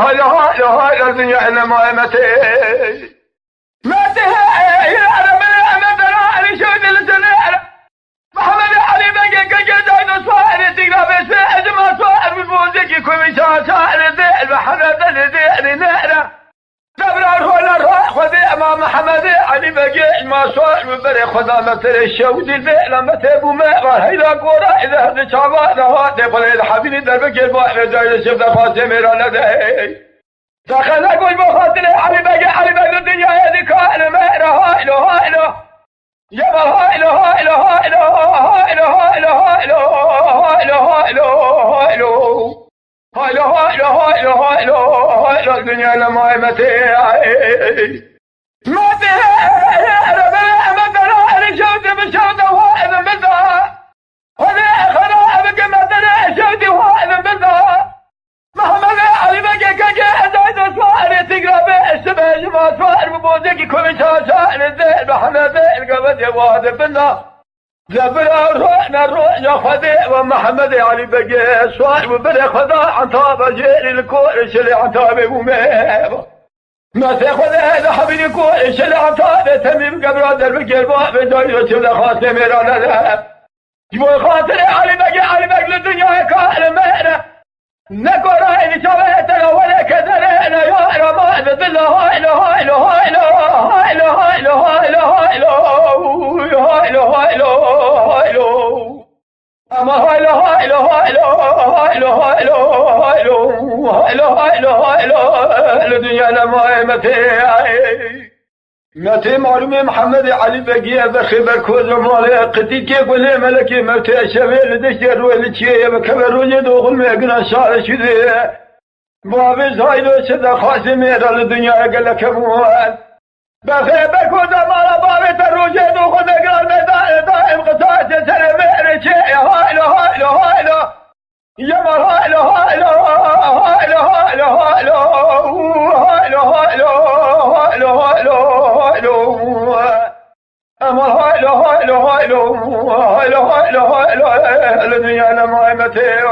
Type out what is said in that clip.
هلا الدنيا انا ما متى انا انا شو السنه محمد علي بقى قاعد صاير تقرا بس ما صاير بفوزك كل شاعر ذي محمد ذي نهره تبرر ولا روح خذ امام محمد علي بقى ما صاير ببري خذ مثل الشود ذي لما تبو ما هيدا قرا اذا هذا شعبان هذا بل الحبيب دربك البحر جاي شفت خاتم رانا ذي دخل اقول بخاطر علي بقى الدنيا هذه كان مهره هايلو يا هايلو الدنيا لما متى انا شوت بشوت وهذا بدا هذا خراب كما ترى شوت وهذا بدا محمد علي بقى قاعد صار تقرا باسمه ما صار ببوزك كل شاعر ذي محمد القبد وهذا بنا جبنا روحنا يا خذي ومحمد علي بقى صار وبدا خذا عن طاب جيل الكورش اللي عن طاب ومهبه ما تاخذ هذا حبيبي كورش اللي عن طاب تميم قبل درب الباب دايره شذا خاتم رانا يبغى خاطر علي بقى الدنيا كان مهره نقول هاي شويتنا ولا كذلنا يا رماد بالله هايلو اما هايلو الدنيا لما متى معلومي محمد علي بقي بخبر كوز مالي قدي كيف ولا ملكي متى شبيل دشر ولا شيء بكبر وجد وغم يقنا شال شذي بابي زايد شذا خاسم يرى الدنيا قال لك موال بخبر كوز مال بابي تروجد وخذ قال دائم قطاع سلام شيء هايلو يا مال هايلو الدنيا لما متى